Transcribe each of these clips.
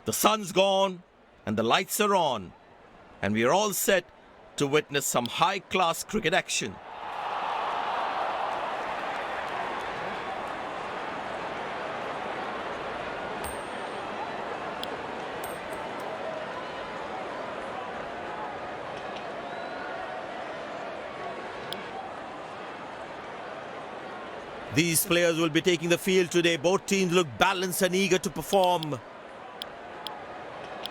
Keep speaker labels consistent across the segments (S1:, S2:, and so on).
S1: The sun's gone and the lights are on, and we are all set to witness some high-class cricket action. These players will be taking the field today. Both teams look balanced and eager to perform.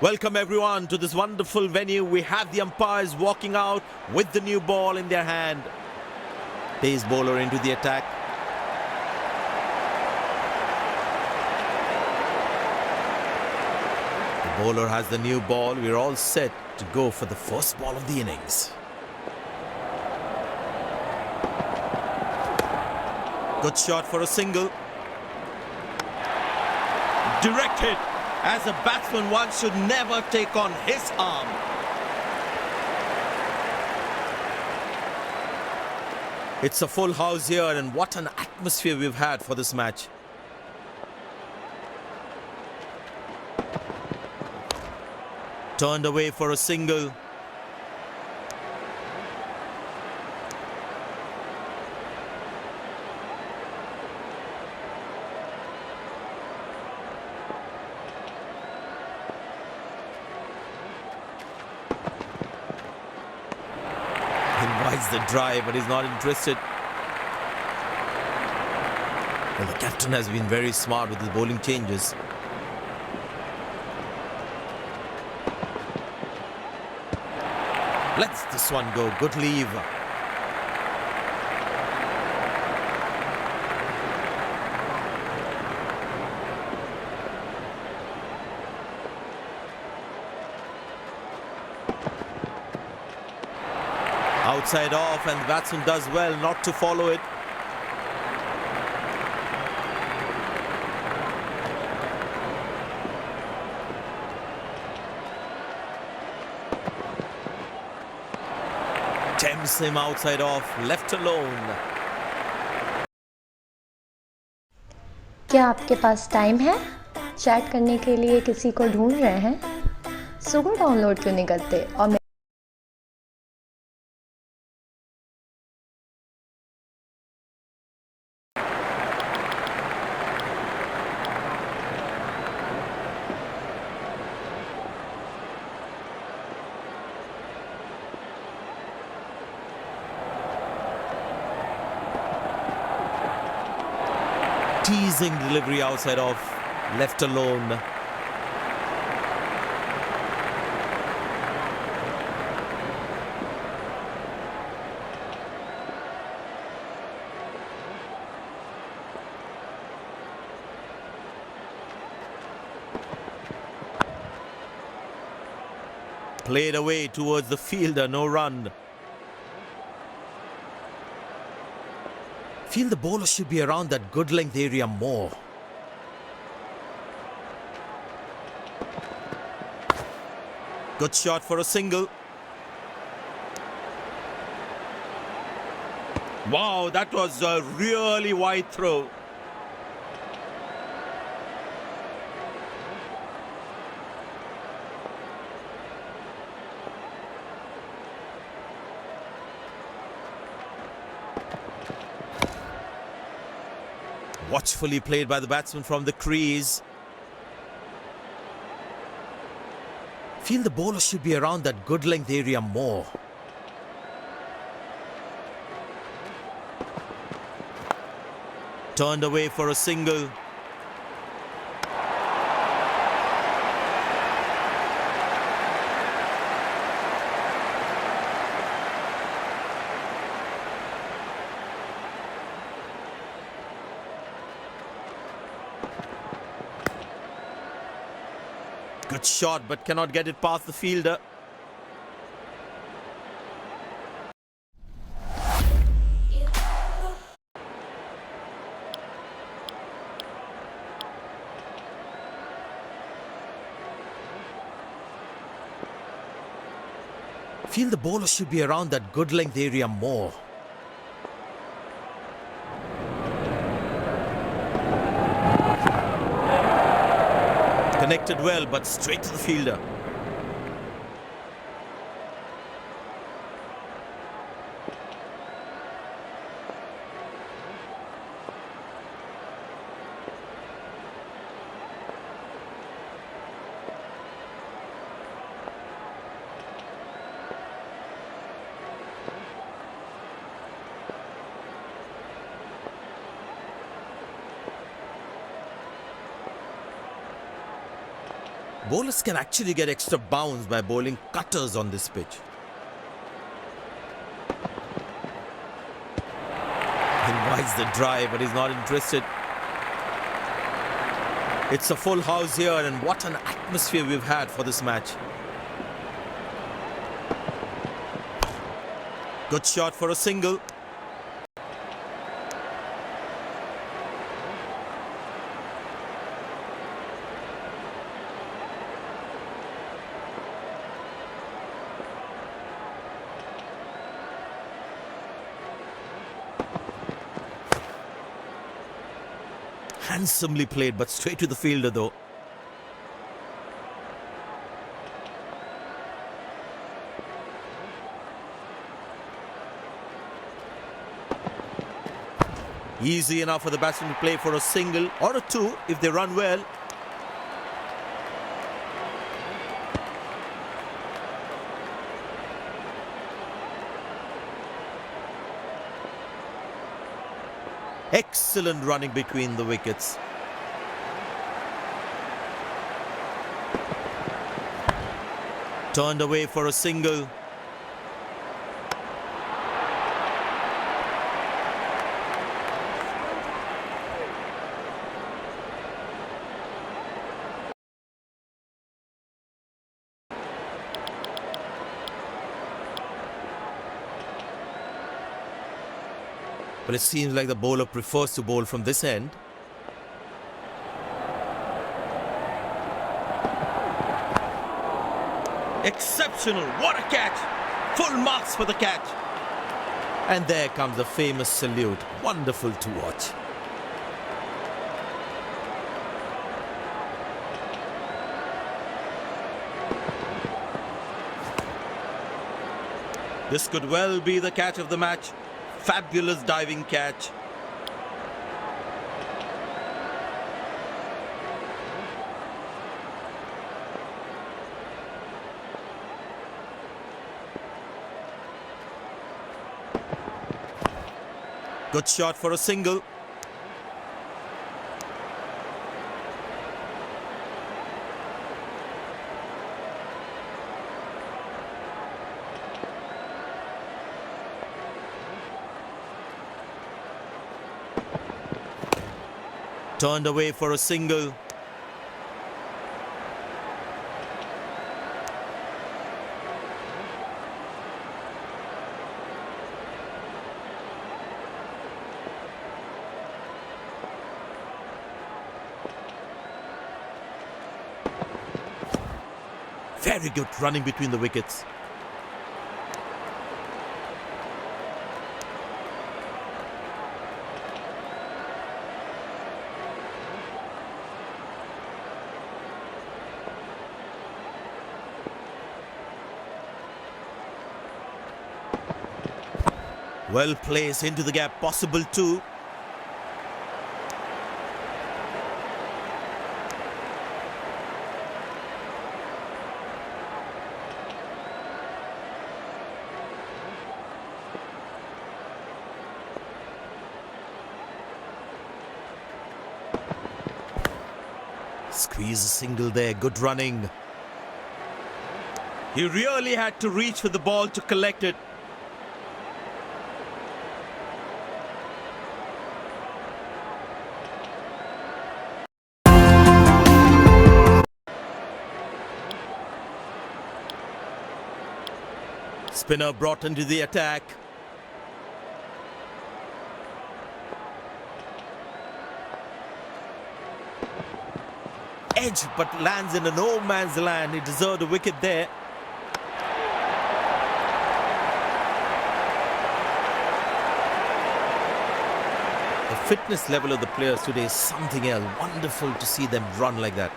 S1: Welcome everyone to this wonderful venue. We have the umpires walking out with the new ball in their hand. Pace bowler into the attack. The bowler has the new ball. We're all set to go for the first ball of the innings. Good shot for a single. Direct hit. As a batsman, one should never take on his arm. It's a full house here, and what an atmosphere we've had for this match. Turned away for a single. Invites the drive, but he's not interested. Well, the captain has been very smart with his bowling changes. Lets this one go. Good leave. Outside off, and the batsman does well not to follow it. Tempts him outside off, left alone.
S2: क्या आपके पास time है? Chat करने के लिए किसी को ढूंढ रहे हैं? सुगो डाउनलोड क्यों नहीं करते? और
S1: Teasing delivery outside off, left alone. Played away towards the fielder, no run. Feel the bowler should be around that good length area more. Good shot for a single. Wow, that was a really wide throw. Watchfully played by the batsman from the crease. Feel the bowler should be around that good length area more. Turned away for a single. Good shot, but cannot get it past the fielder. Feel the bowler should be around that good length area more. Connected well, but straight to the fielder. Bowlers can actually get extra bounce by bowling cutters on this pitch. Invites the drive, but he's not interested. It's a full house here, and what an atmosphere we've had for this match. Good shot for a single. Handsomely played, but straight to the fielder though. Easy enough for the batsman to play for a single or a two if they run well. Excellent running between the wickets. Turned away for a single. But it seems like the bowler prefers to bowl from this end. Exceptional, what a catch! Full marks for the catch. And there comes the famous salute. Wonderful to watch. This could well be the catch of the match. Fabulous diving catch. Good shot for a single. Turned away for a single. Very good running between the wickets. Well placed into the gap, possible too. Squeeze a single there, good running. He really had to reach for the ball to collect it. Spinner brought into the attack. Edge, but lands in a no man's land. He deserved a wicket there. The fitness level of the players today is something else. Wonderful to see them run like that.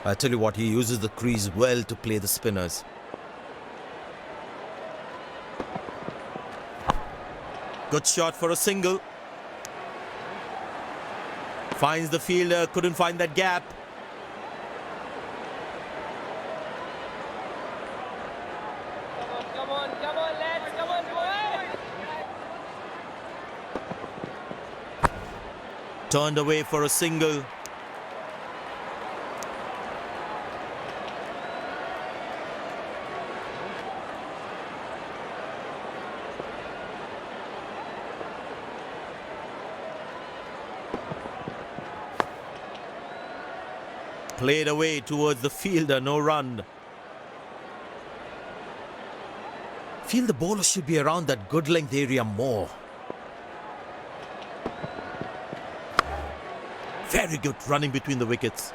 S1: I tell you what, he uses the crease well to play the spinners. Good shot for a single. Finds the fielder, couldn't find that gap.
S3: Come on, lads, come on, boy!
S1: Turned away for a single. Played away towards the fielder, no run. Feel the bowler should be around that good length area more. Very good running between the wickets.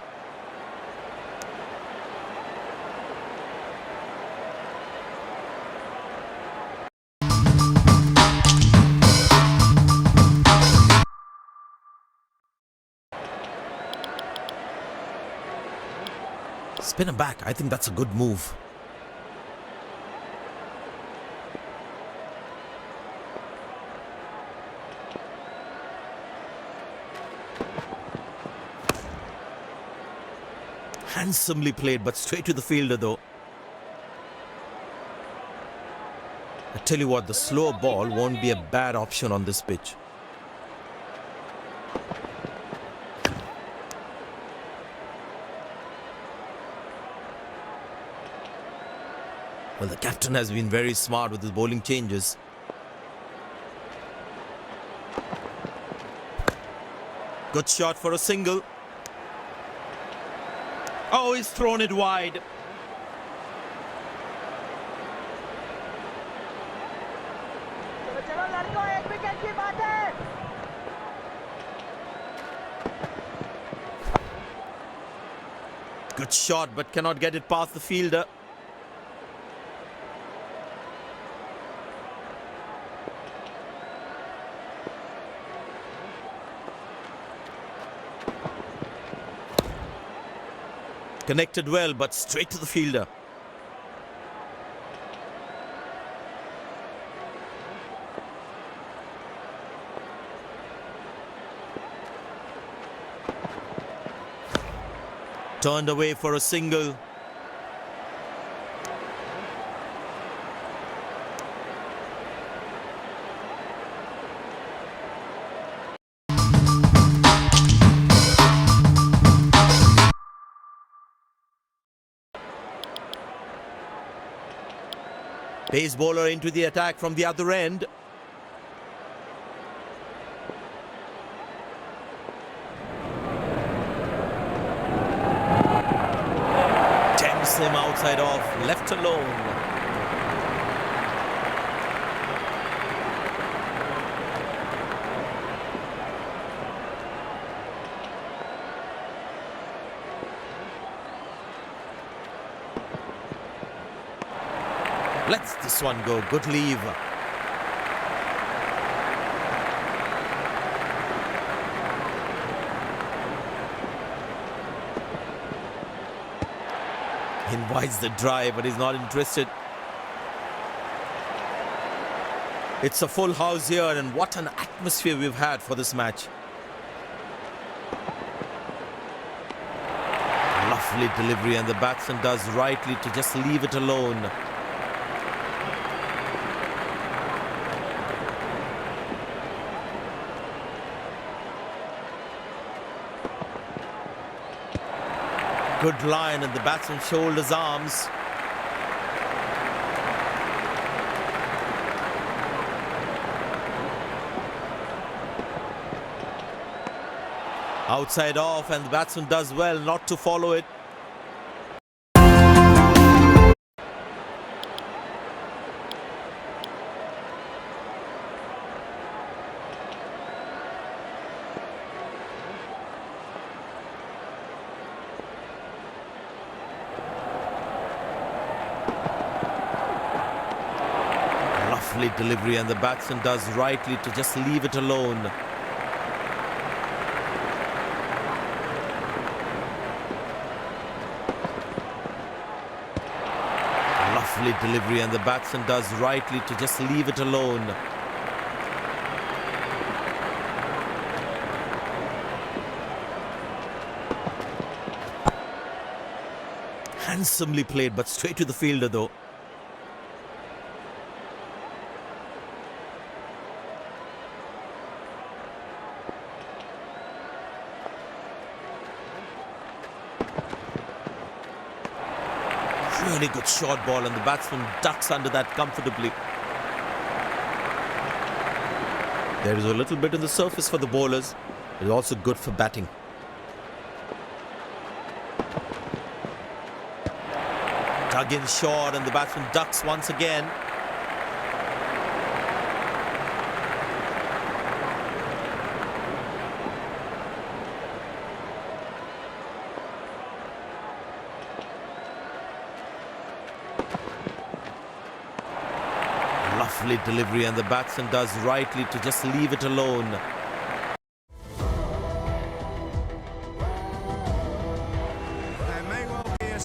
S1: Spin him back. I think that's a good move. Handsomely played, but straight to the fielder though. I tell you what, the slower ball won't be a bad option on this pitch. Well, the captain has been very smart with his bowling changes. Good shot for a single. Oh, he's thrown it wide.
S3: चलो लड़कों, एक wicket की बात है।
S1: Good shot, but cannot get it past the fielder. Connected well, but straight to the fielder. Turned away for a single. Pace bowler into the attack from the other end. Tempts him outside off, left alone. Lets this one go. Good leave. Invites the drive, but he's not interested. It's a full house here, and what an atmosphere we've had for this match. Lovely delivery, and the batsman does rightly to just leave it alone. Good line, and the batsman shoulders arms. Outside off, and the batsman does well not to follow it. Lovely delivery, and the batsman does rightly to just leave it alone. Lovely delivery, and the batsman does rightly to just leave it alone. Handsomely played, but straight to the fielder though. Really good short ball, and the batsman ducks under that comfortably. There is a little bit on the surface for the bowlers. It's also good for batting. Dug in short, and the batsman ducks once again. Lovely delivery, and the batsman does rightly to just leave it alone.
S4: There may well be a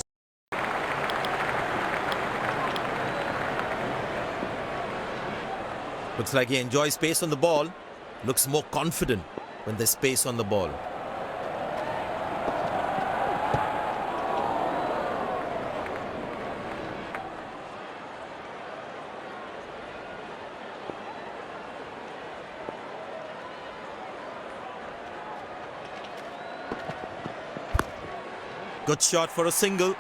S1: Looks like he enjoys space on the ball. Looks more confident when there's space on the ball. Good shot for a single.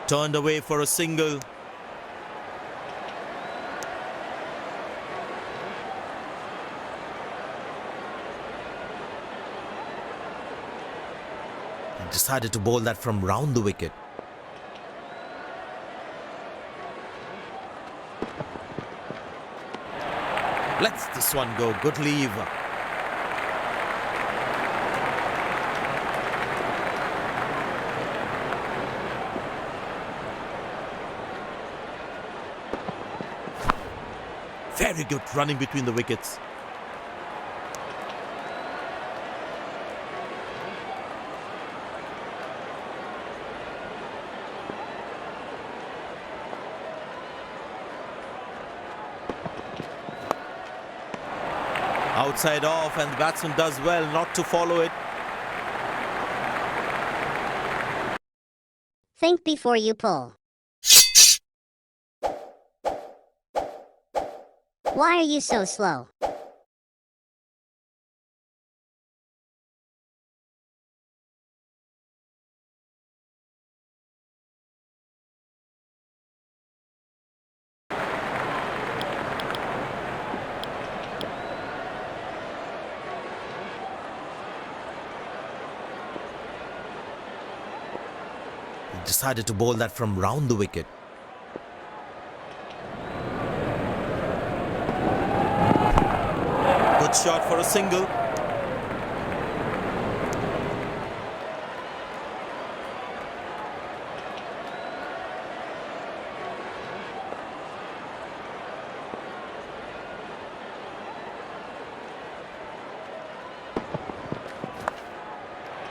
S1: Turned away for a single. He decided to bowl that from round the wicket. Lets this one go. Good leave. Very good running between the wickets. Outside off, and the batsman does well not to follow it.
S5: Think before you pull. Why are you so slow?
S1: He decided to bowl that from round the wicket. Good shot for a single.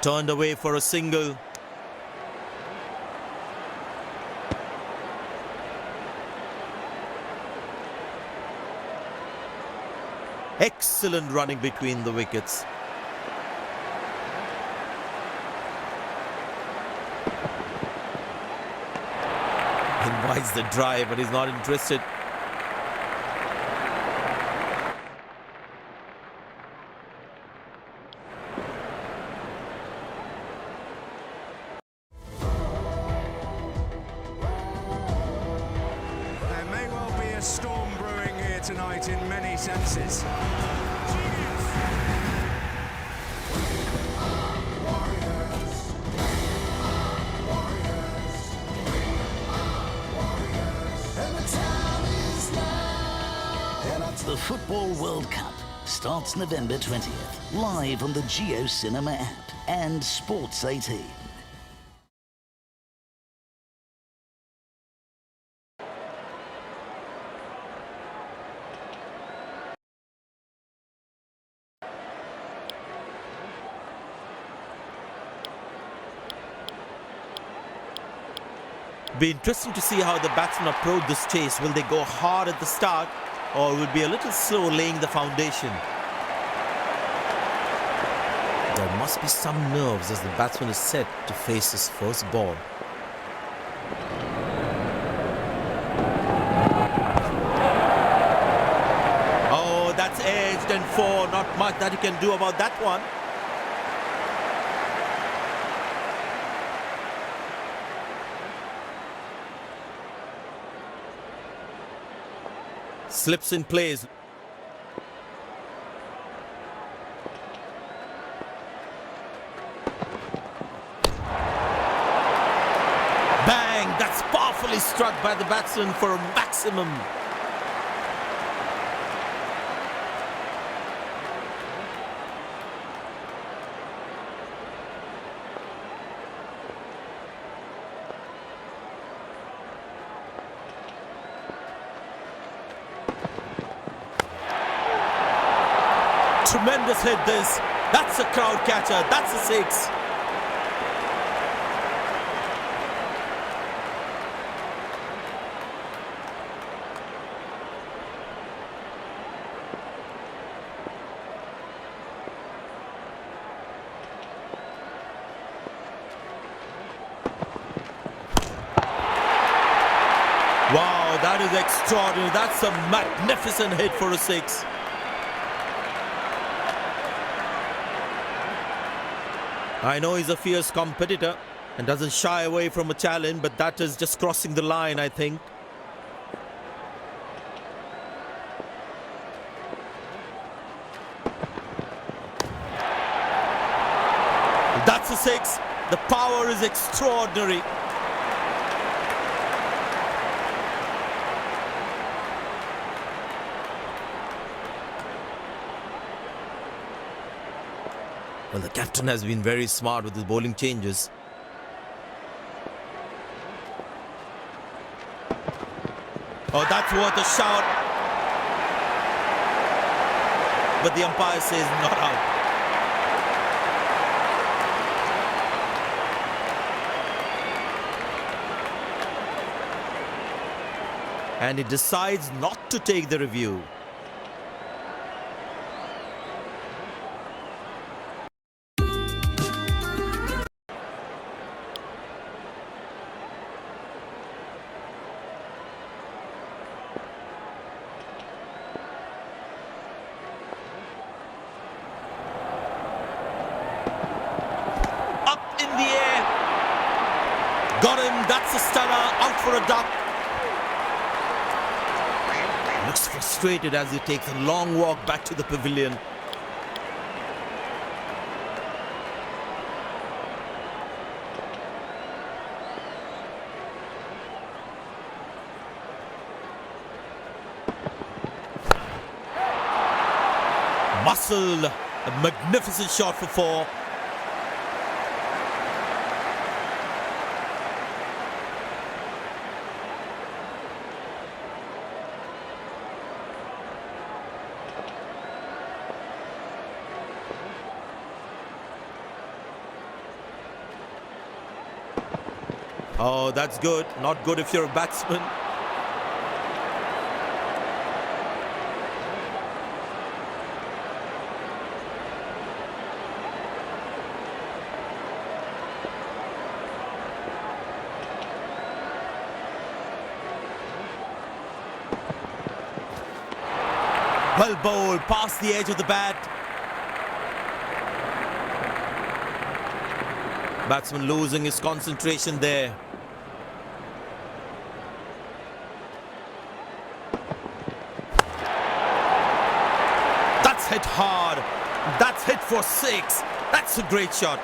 S1: Turned away for a single. Excellent running between the wickets. Invites the drive, but he's not interested.
S4: There may well be a storm brewing here tonight in many senses.
S6: The Football World Cup starts November 20th, live on the Geo Cinema app and Sports 18.
S1: Be interesting to see how the batsmen approach this chase. Will they go hard at the start or will be a little slow laying the foundation? There must be some nerves as the batsman is set to face his first ball. Oh, that's edged and four. Not much that you can do about that one. Slips in place. Bang! That's powerfully struck by the batsman for a maximum. Tremendous hit this. That's a crowd catcher. That's a six. Wow, that is extraordinary. That's a magnificent hit for a six. I know he's a fierce competitor and doesn't shy away from a challenge, but that is just crossing the line, I think. That's a six. The power is extraordinary. Well, the captain has been very smart with his bowling changes. Oh, that's worth a shout. But the umpire says not out. And he decides not to take the review. Got him, that's a stunner, out for a duck. Looks frustrated as he takes a long walk back to the pavilion. Muscle, a magnificent shot for four. Oh, that's good. Not good if you're a batsman. Well bowled, past the edge of the bat. Batsman losing his concentration there. That's hit hard. That's hit for six. That's a great shot.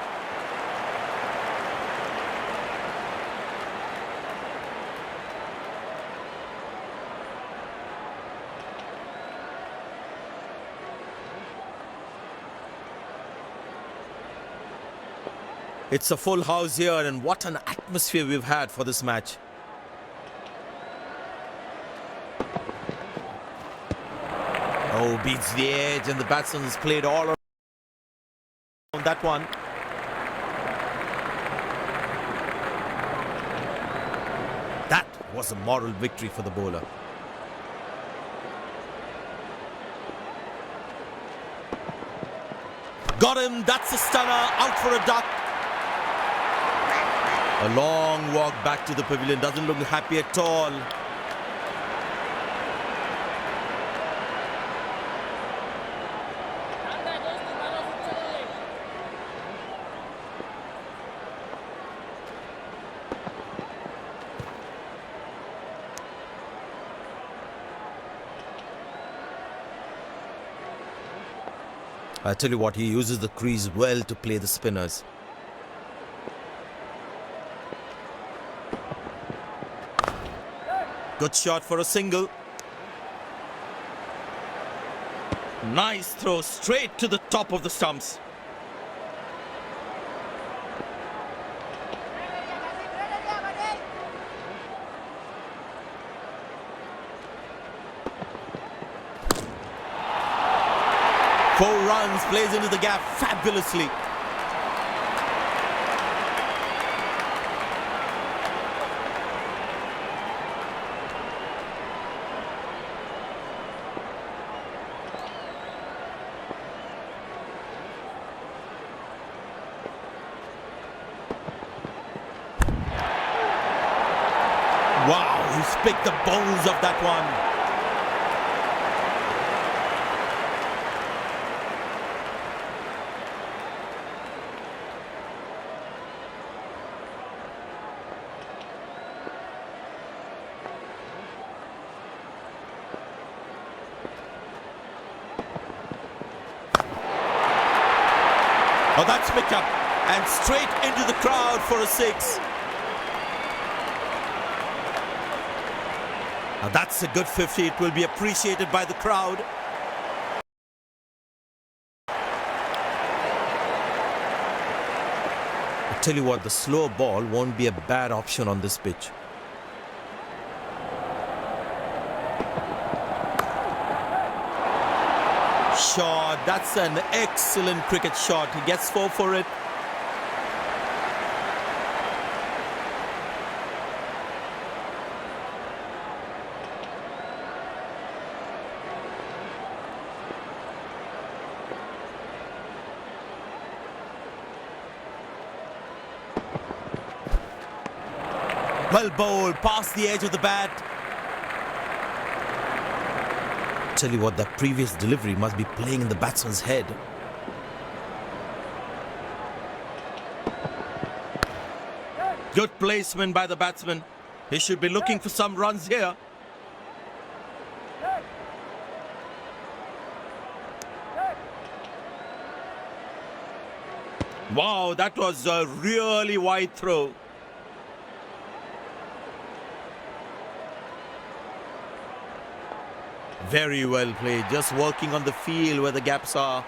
S1: It's a full house here, and what an atmosphere we've had for this match. Oh, beats the edge, and the batsman has played all around that one. a moral victory for the bowler. Got him, that's a stunner, out for a duck. A long walk back to the pavilion, doesn't look happy at all. I tell you what, he uses the crease well to play the spinners. Good shot for a single. Nice throw straight to the top of the stumps. Four runs, plays into the gap fabulously. Wow, he's picked the bones of that one. Oh, that's picked up and straight into the crowd for a six. Now that's a good 50. It will be appreciated by the crowd. I tell you what, the slow ball won't be a bad option on this pitch. Shot, that's an excellent cricket shot. He gets 4 for it. Well bowled, past the edge of the bat. Tell you what, that previous delivery must be playing in the batsman's head. Good placement by the batsman. He should be looking for some runs here. Wow, that was a really wide throw. Very well played, just working on the field where the gaps are.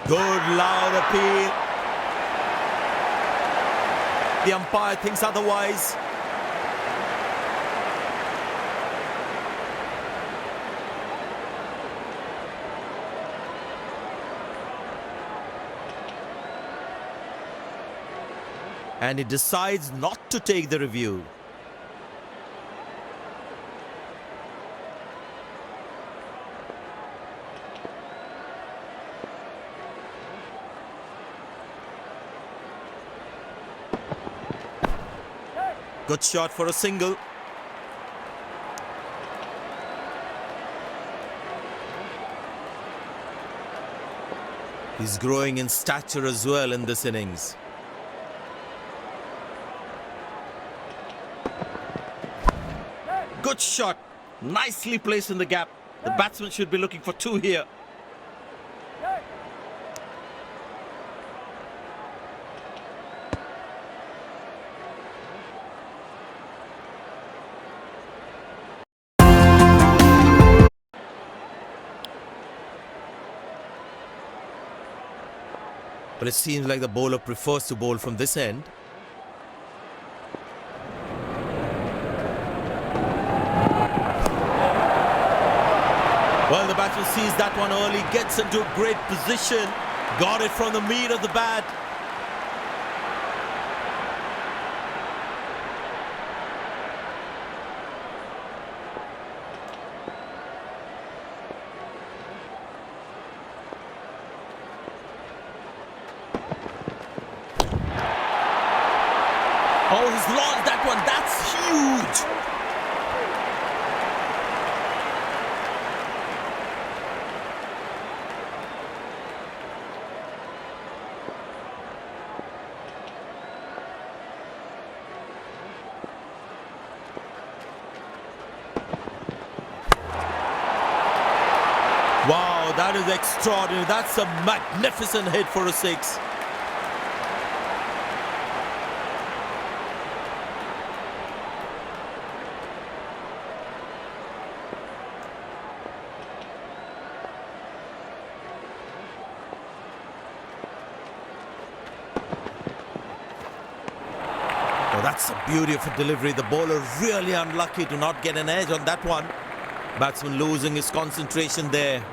S1: Good loud appeal. The umpire thinks otherwise. And he decides not to take the review. Good shot for a single. He's growing in stature as well in this innings. Good shot. Nicely placed in the gap. The batsman should be looking for 2 here. But it seems like the bowler prefers to bowl from this end. Well, the batsman sees that one early, gets into a great position, got it from the meat of the bat. that is extraordinary. That's a magnificent hit for a six. Oh, that's a beautiful delivery. The bowler really unlucky to not get an edge on that one. Batsman losing his concentration there.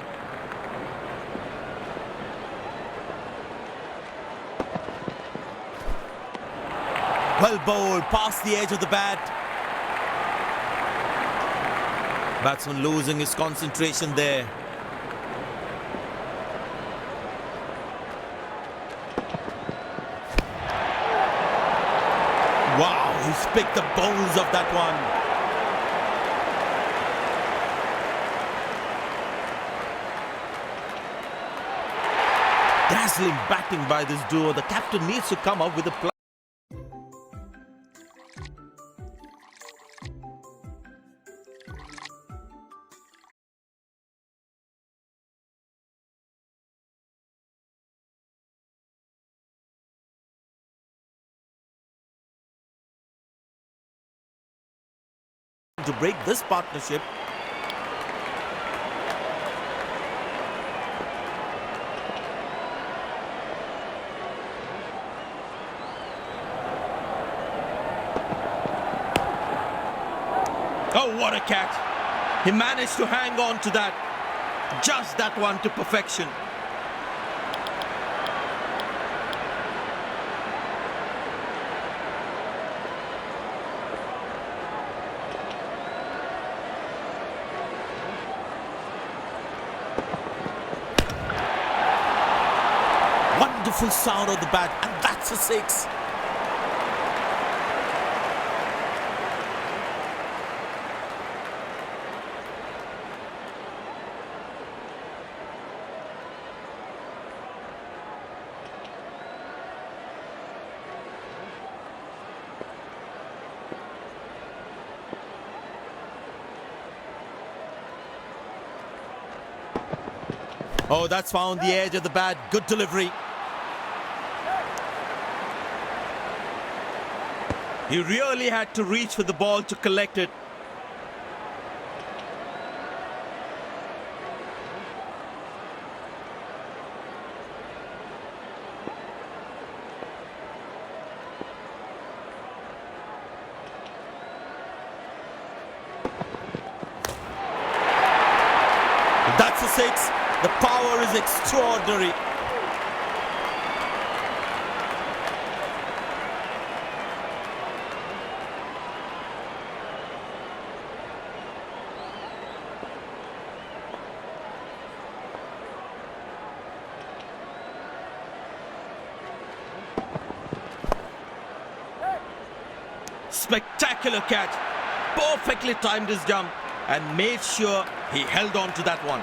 S1: Well bowled, past the edge of the bat. Batsman losing his concentration there. Wow, he's picked the bones of that one. Dazzling batting by this duo. The captain needs to come up with a plan. To break this partnership. Oh, what a catch. He managed to hang on to that. Just that one to perfection. Wonderful sound of the bat, and that's a six. Oh, that's found the edge of the bat. Good delivery. He really had to reach for the ball to collect it. That's a six. The power is extraordinary. Spectacular catch. Perfectly timed his jump and made sure he held on to that one.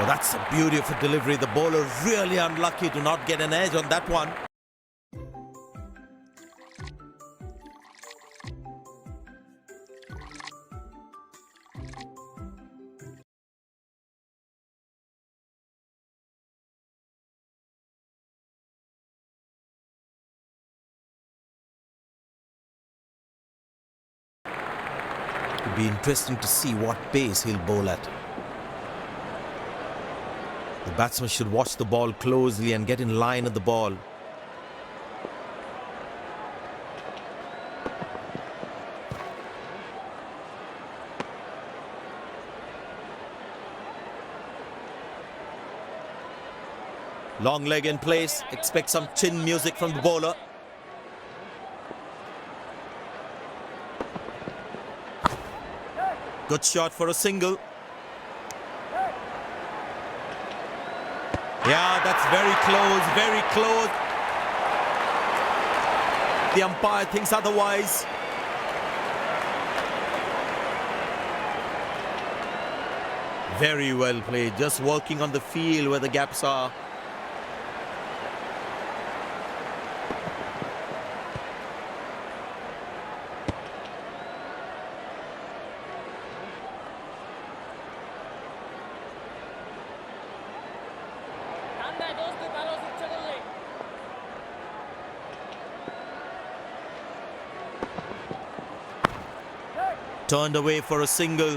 S1: Oh, that's a beautiful delivery. The bowler really unlucky to not get an edge on that one. It'll be interesting to see what pace he'll bowl at. The batsman should watch the ball closely and get in line at the ball. Long leg in place. Expect some chin music from the bowler. Good shot for a single. Yeah, that's very close, very close. The umpire thinks otherwise. Very well played, just working on the field where the gaps are.
S3: ঠান্ডা দোস্ত তুই ভালো ইচ্ছে করলে
S1: Turned away for a single.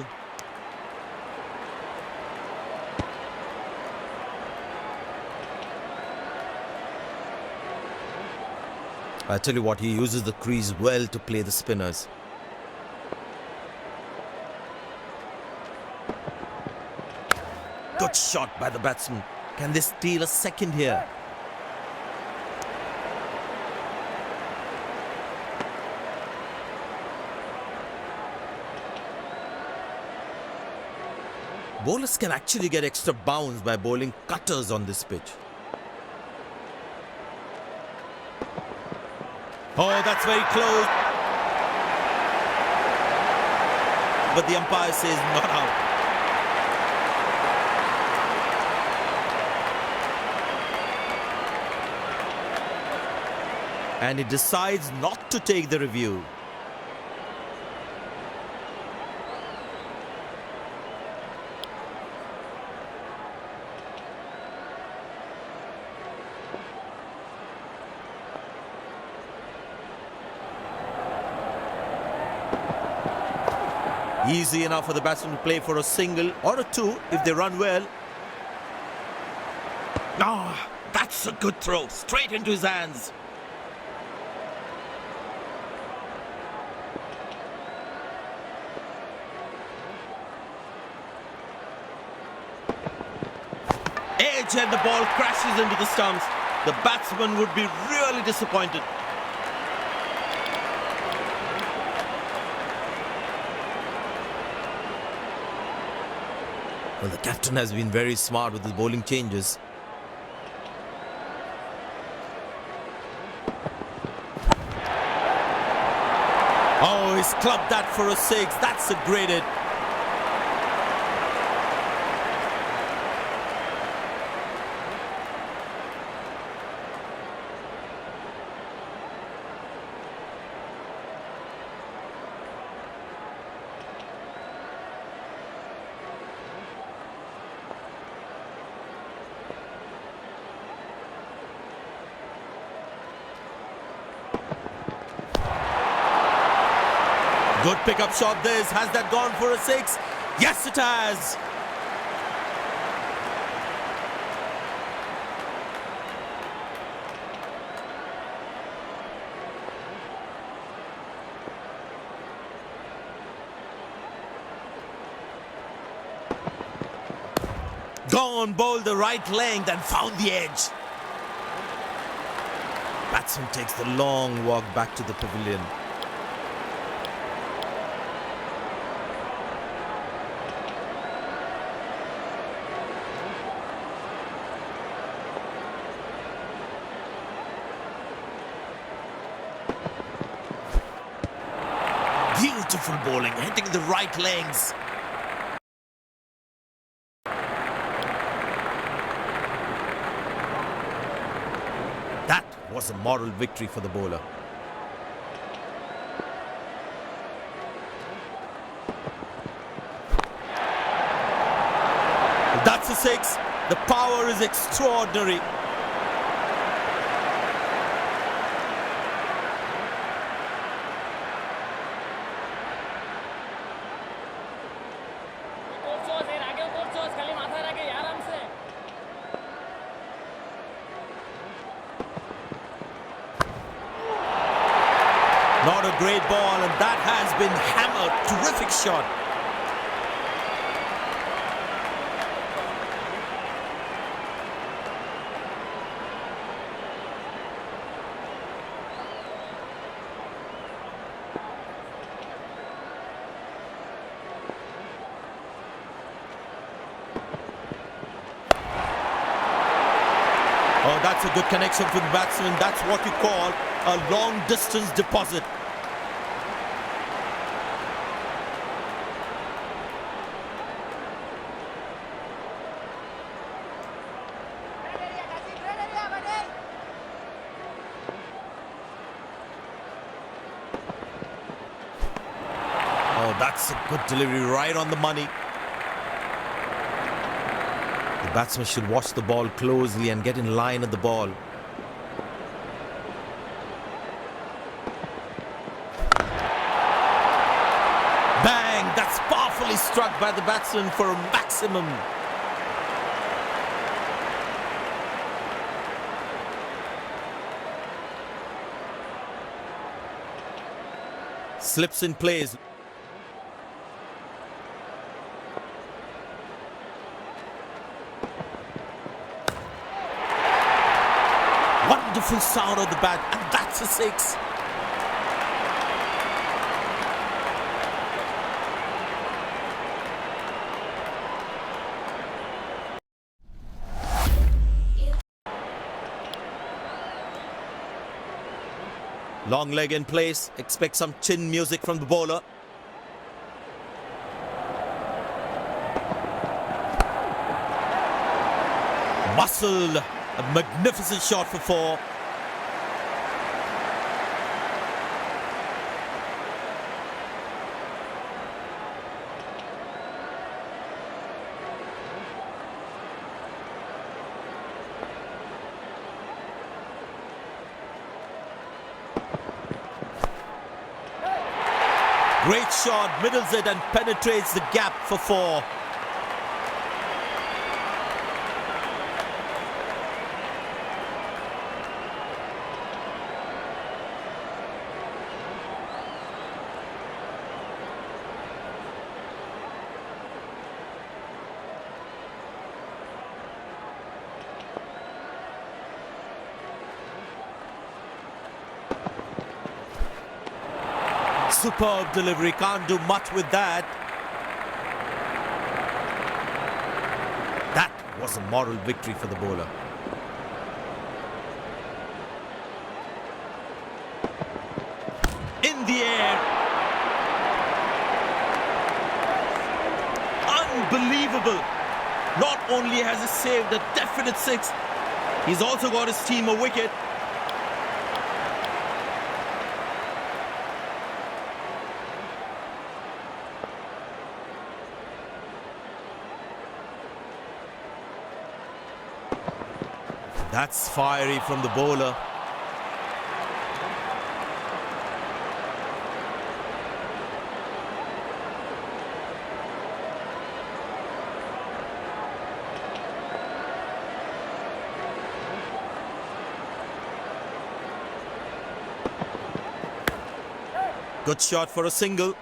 S1: I tell you what, he uses the crease well to play the spinners. Good shot by the batsman. Can they steal a second here? Bowlers can actually get extra bounce by bowling cutters on this pitch. Oh, that's very close. But the umpire says not out. And he decides not to take the review. Easy enough for the batsman to play for a single or a two if they run well. Ah, that's a good throw, straight into his hands. Edge and the ball crashes into the stumps. The batsman would be really disappointed. Well, the captain has been very smart with his bowling changes. Oh, he's clubbed that for a six. That's a great hit. Good pickup shot this. Has that gone for a six? Yes, it has. Gone, bowled the right length and found the edge. Batsman takes the long walk back to the pavilion. Beautiful bowling, hitting the right legs. That was a moral victory for the bowler. That's a six. The power is extraordinary.
S3: করছস এর আগেও করছস খালি মাথায় রাখে আরামসে
S1: Not a great ball, and that has been hammered. Terrific shot. Oh, that's a good connection for the batsman. That's what you call a long-distance deposit. That's a good delivery, right on the money. The batsman should watch the ball closely and get in line at the ball. Bang! That's powerfully struck by the batsman for a maximum. Slips in place. Wonderful sound of the bat, and that's a six. Long leg in place. Expect some chin music from the bowler. Muscled. A magnificent shot for four. Great shot, middles it and penetrates the gap for four. Superb delivery, can't do much with that. That was a moral victory for the bowler. In the air. Unbelievable. Not only has he saved a definite six, he's also got his team a wicket. That's fiery from the bowler. Good shot for a single.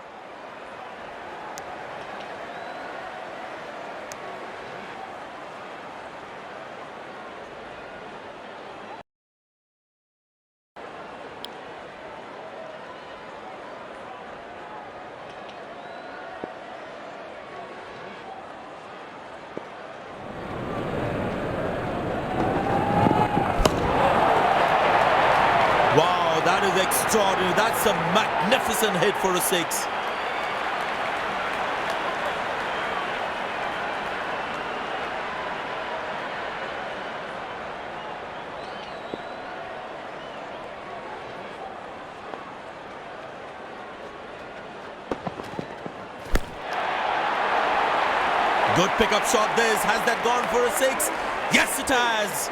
S1: Wow, that is extraordinary. That's a magnificent hit for a six. Good pickup shot this. Has that gone for a six? Yes, it has.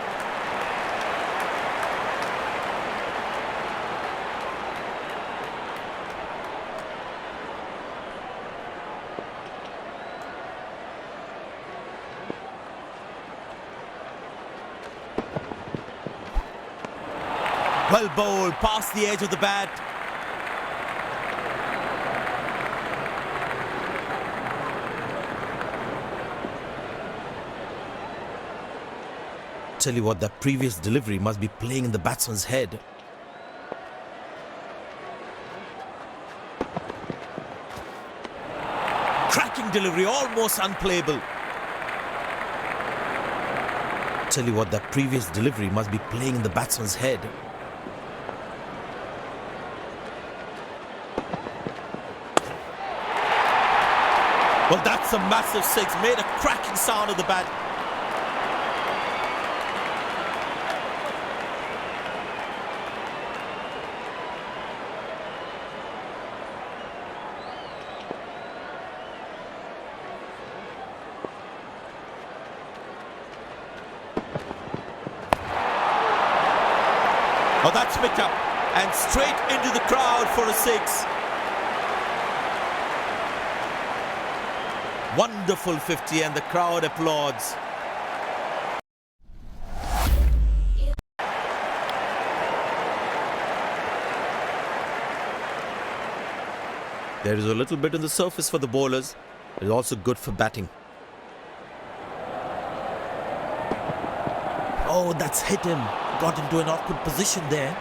S1: Well bowled, past the edge of the bat. Tell you what, that previous delivery must be playing in the batsman's head. Cracking delivery, almost unplayable. Tell you what, that previous delivery must be playing in the batsman's head. Well, that's a massive six. Made a cracking sound of the bat. that's picked up and straight into the crowd for a 6. Wonderful 50 and the crowd applauds. There is a little bit on the surface for the bowlers. It's also good for batting. Oh, that's hit him. Got into an awkward position there.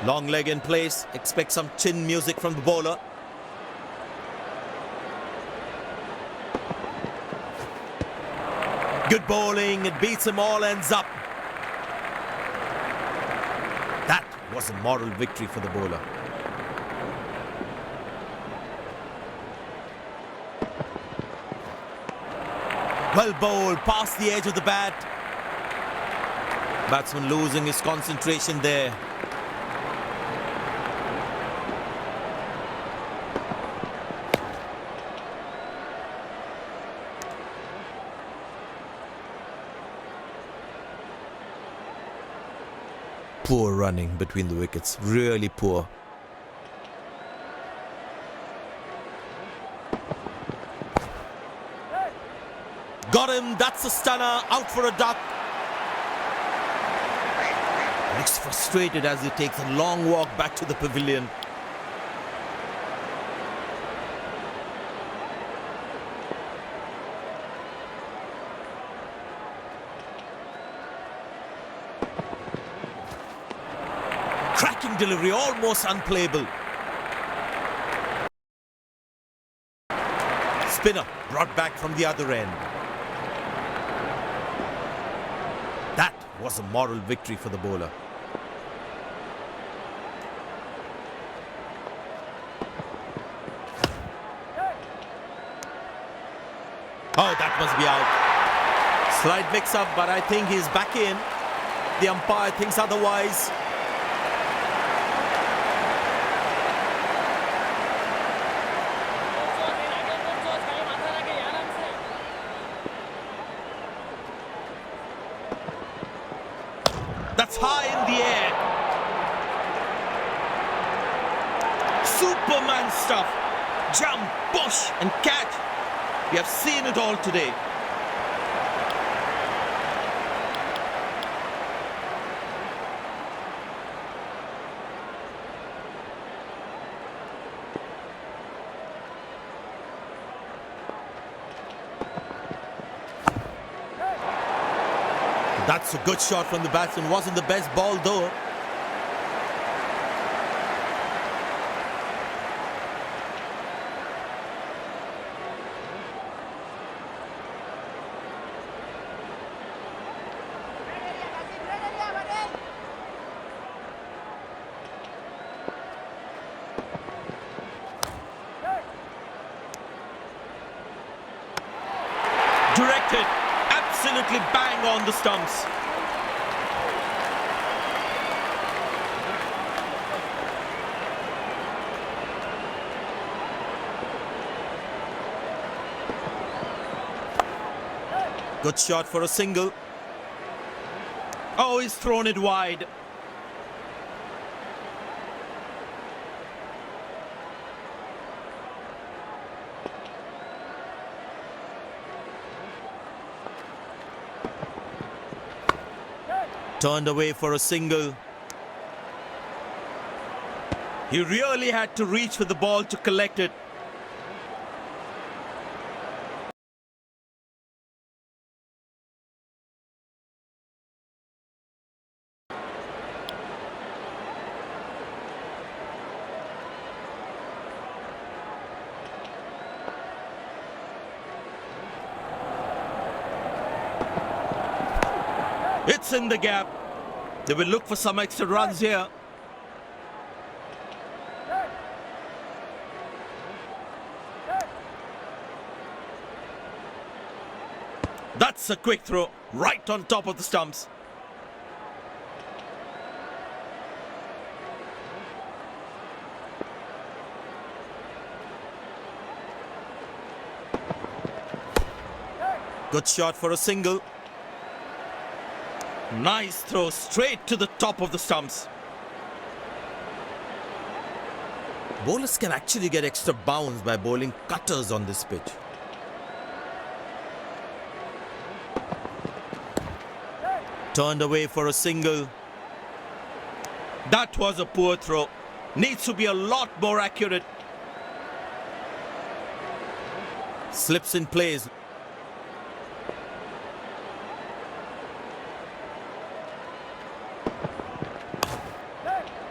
S1: Long leg in place. Expect some chin music from the bowler. Good bowling. It beats him all ends up. That was a moral victory for the bowler. Well bowled, past the edge of the bat. Batsman losing his concentration there. Poor running between the wickets, really poor. Got him, that's a stunner, out for a duck. Looks frustrated as he takes a long walk back to the pavilion. Cracking delivery, almost unplayable. Spinner brought back from the other end. That was a moral victory for the bowler. Oh, that must be out. Slight mix-up, but I think he's back in. The umpire thinks otherwise. That's high in the air. Superman stuff. Jump, push and catch. We have seen it all today. That's a good shot from the batsman. Wasn't the best ball though. Directed. Absolutely bang on the stumps. Good shot for a single. Oh, he's thrown it wide. Turned away for a single. He really had to reach for the ball to collect it. It's in the gap. They will look for some extra runs here. That's a quick throw, right on top of the stumps. Good shot for a single. Nice throw straight to the top of the stumps. Bowlers can actually get extra bounce by bowling cutters on this pitch. Turned away for a single. That was a poor throw. Needs to be a lot more accurate. Slips in place.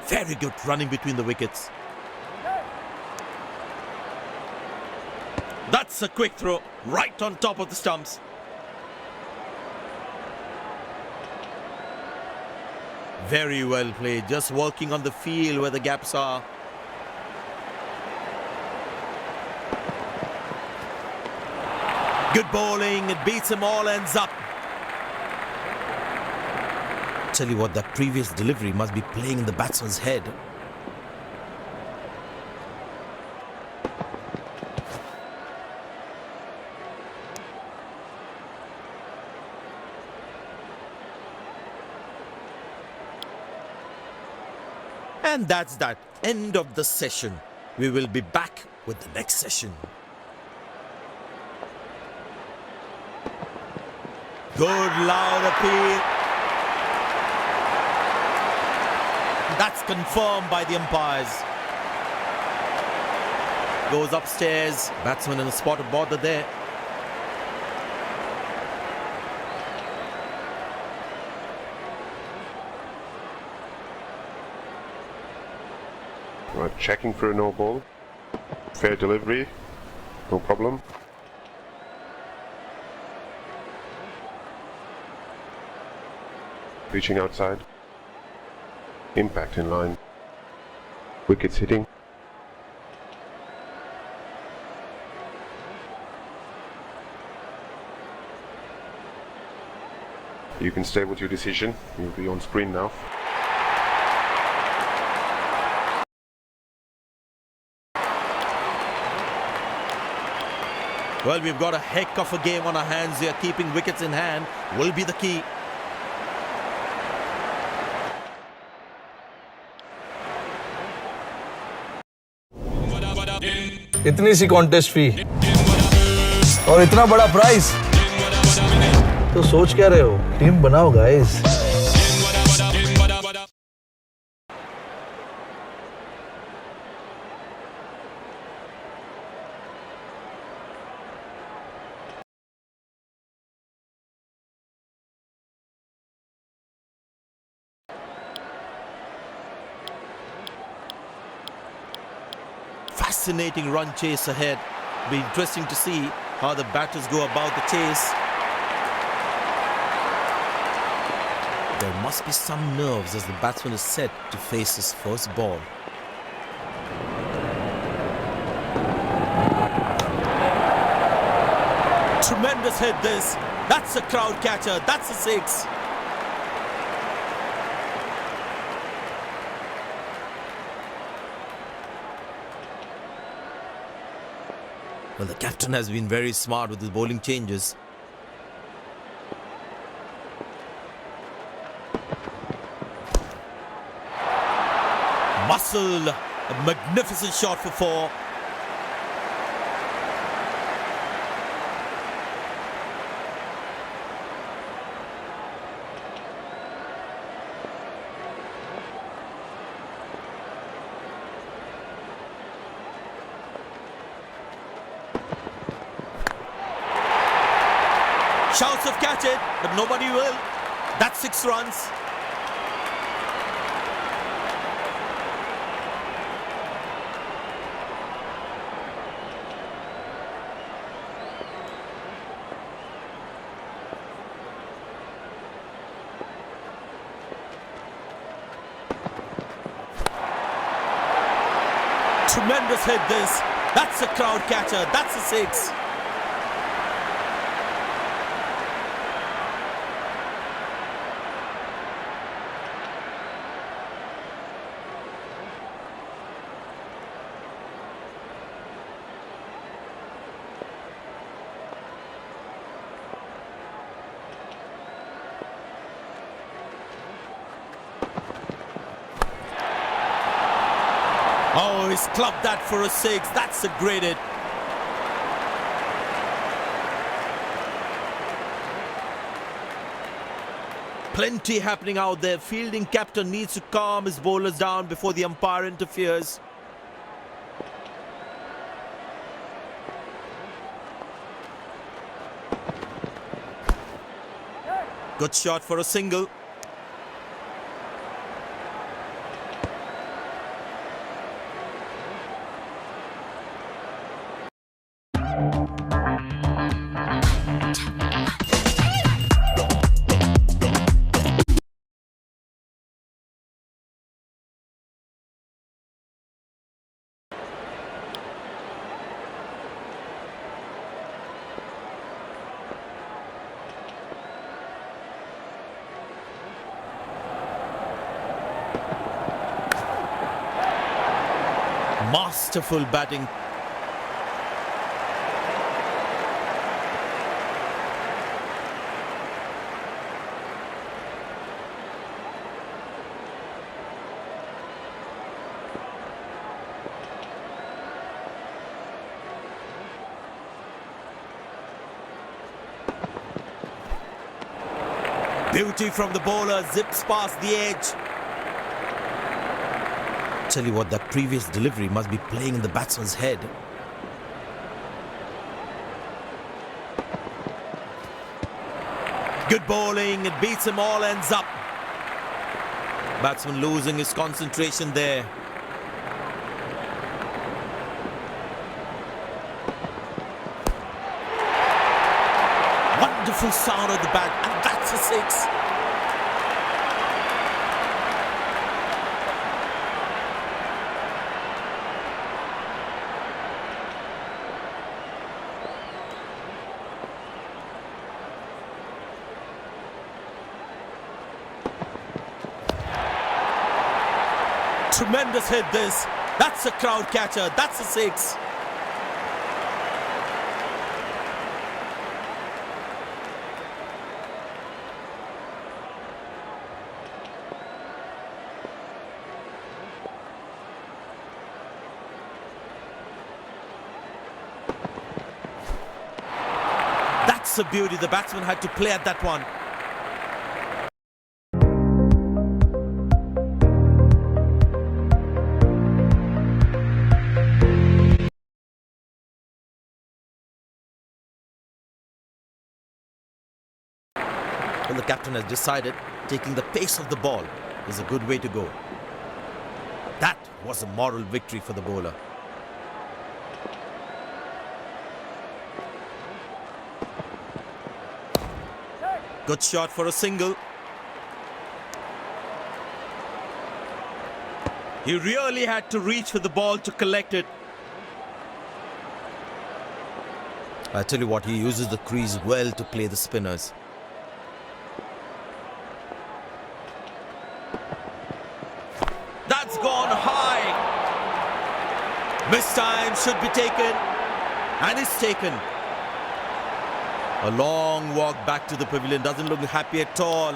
S1: Very good running between the wickets. That's a quick throw right on top of the stumps. Very well played, just working on the field where the gaps are. Good bowling, it beats them all, ends up. Tell you what, that previous delivery must be playing in the batsman's head. And that's that. End of the session. We will be back with the next session. Good loud appeal. That's confirmed by the umpires. Goes upstairs. Batsman in a spot of bother there.
S7: Right, checking for a no ball. Fair delivery. No problem. Reaching outside. Impact in line. Wickets hitting. You can stay with your decision. You'll be on screen now.
S1: Well, we've got a heck of a game on our hands here. Keeping wickets in hand will be the key.
S8: इतनी सी contest फी और इतना बड़ा price, तो सोच क्या रहे हो? Team बनाओ guys.
S1: Fascinating run chase ahead. Be interesting to see how the batters go about the chase. There must be some nerves as the batsman is set to face his first ball. Tremendous hit this. That's a crowd catcher. That's a six. Well, the captain has been very smart with his bowling changes. Muscle, a magnificent shot for four. Shouts of catch it, but nobody will. That's 6 runs. Tremendous hit this. That's a crowd catcher. That's a 6. Oh, he's clubbed that for a 6. That's a great hit. Plenty happening out there. Fielding captain needs to calm his bowlers down before the umpire interferes. Good shot for a single. Masterful batting. Beauty from the bowler, zips past the edge. Tell you what, that previous delivery must be playing in the batsman's head. Good bowling, it beats him, all ends up. Batsman losing his concentration there. Wonderful sound of the bat, and that's a 6. Tremendous hit this. That's a crowd catcher. That's a 6. That's a beauty. The batsman had to play at that one. Well, the captain has decided taking the pace of the ball is a good way to go. That was a moral victory for the bowler. Good shot for a single. He really had to reach for the ball to collect it. I tell you what, he uses the crease well to play the spinners. That's gone high. This time should be taken, and it's taken. A long walk back to the pavilion, doesn't look happy at all.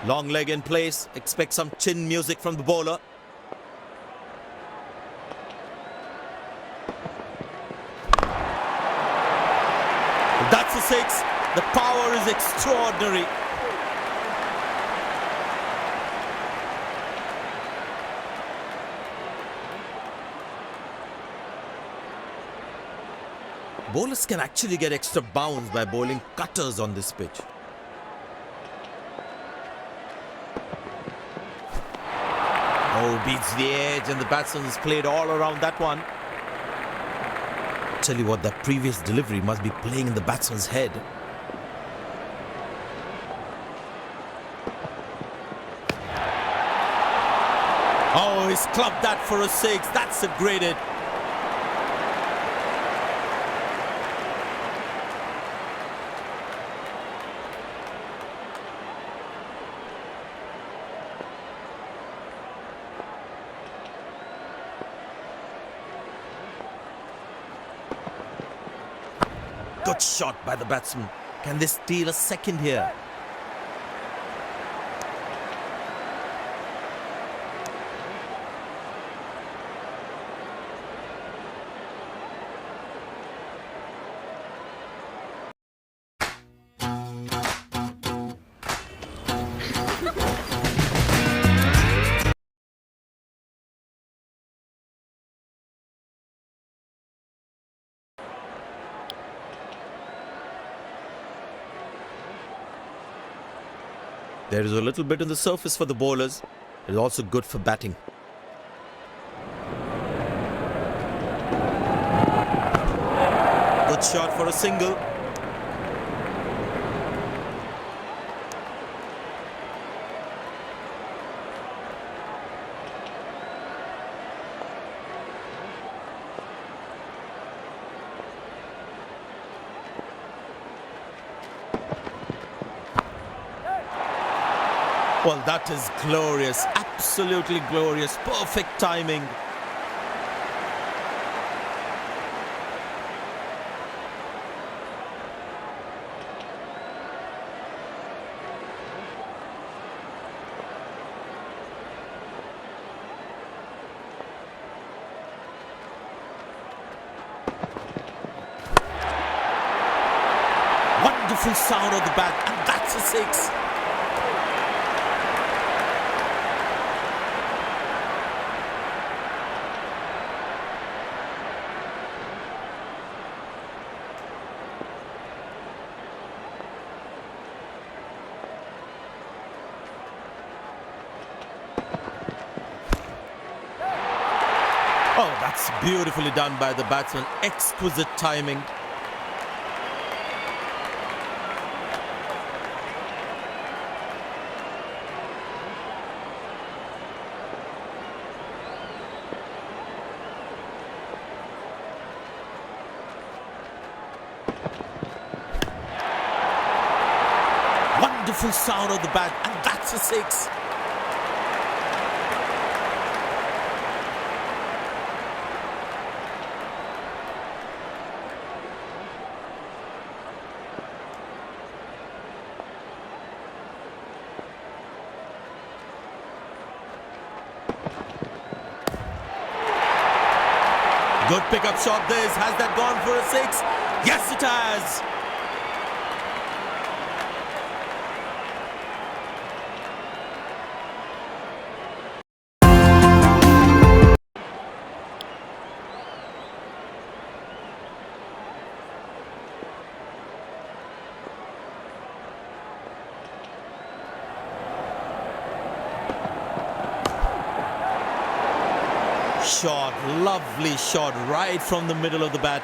S1: Long leg in place, expect some chin music from the bowler. That's a 6. The power is extraordinary. Bowlers can actually get extra bounce by bowling cutters on this pitch. Oh, beats the edge, and the batsman has played all around that one. Tell you what, that previous delivery must be playing in the batsman's head. Oh, he's clubbed that for a 6. That's a great hit. Good shot by the batsman. Can they steal a second here? There is a little bit on the surface for the bowlers. It is also good for batting. Good shot for a single. Well, that is glorious, absolutely glorious, perfect timing. Wonderful sound of the bat, and that's a six. Oh, that's beautifully done by the batsman. Exquisite timing. Wonderful sound of the bat, and that's a six. Good pickup shot this. Has that gone for a six? Yes, it has. Shot, lovely shot right from the middle of the bat.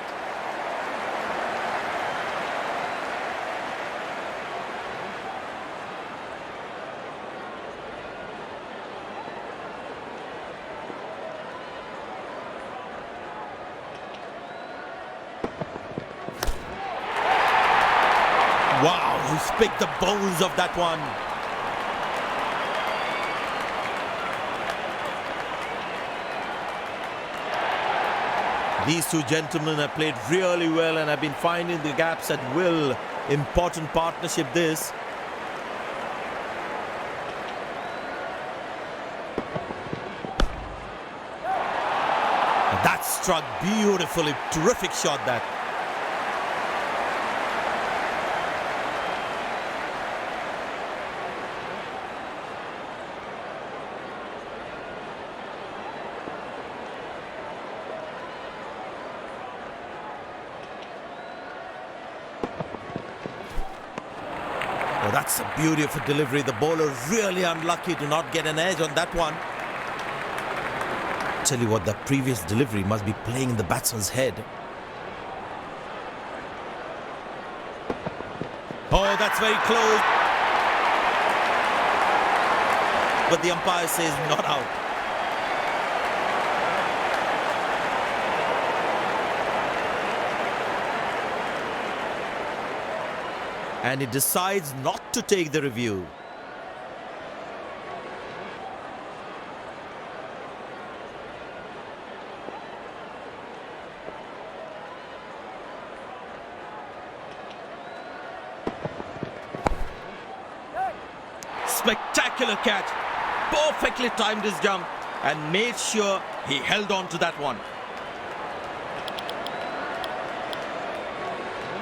S1: Wow, he's picked the bones of that one. These two gentlemen have played really well and have been finding the gaps at will. Important partnership this. That struck beautifully. Terrific shot that. Oh, that's a beauty of a delivery. The bowler really unlucky to not get an edge on that one. Tell you what, that previous delivery must be playing in the batsman's head. Oh, that's very close. But the umpire says not out. And he decides not to take the review. Spectacular catch. Perfectly timed his jump and made sure he held on to that one.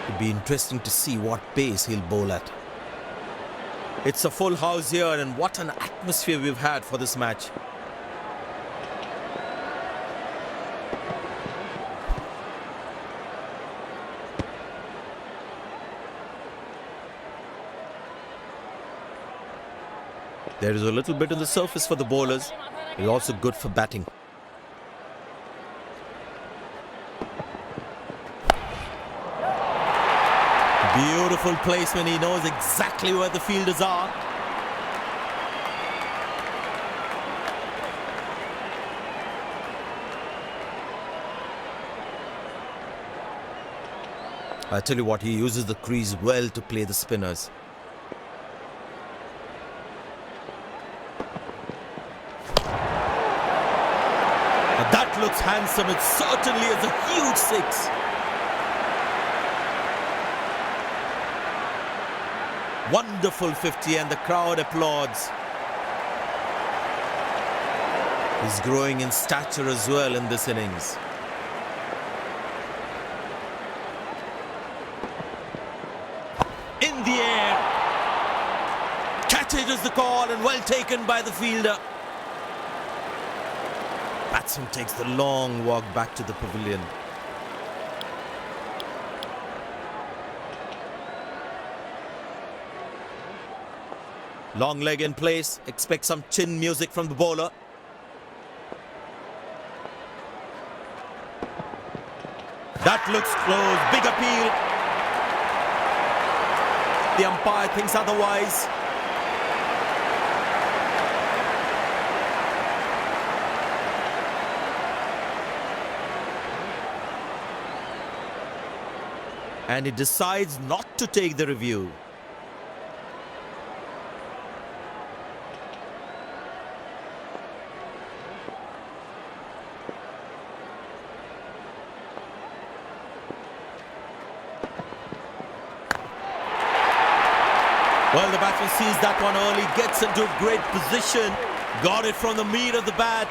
S1: It'll be interesting to see what pace he'll bowl at. It's a full house here, and what an atmosphere we've had for this match. There is a little bit on the surface for the bowlers. He's also good for batting. Beautiful placement. He knows exactly where the fielders are. I tell you what, he uses the crease well to play the spinners. Now that looks handsome. It certainly is a huge six. Wonderful 50 and the crowd applauds. He's growing in stature as well in this innings. In the air. Catches the call and well taken by the fielder. Batsman takes the long walk back to the pavilion. Long leg in place. Expect some chin music from the bowler. That looks close. Big appeal. The umpire thinks otherwise. And he decides not to take the review. Well, the batsman sees that one early, gets into a great position, got it from the meat of the bat.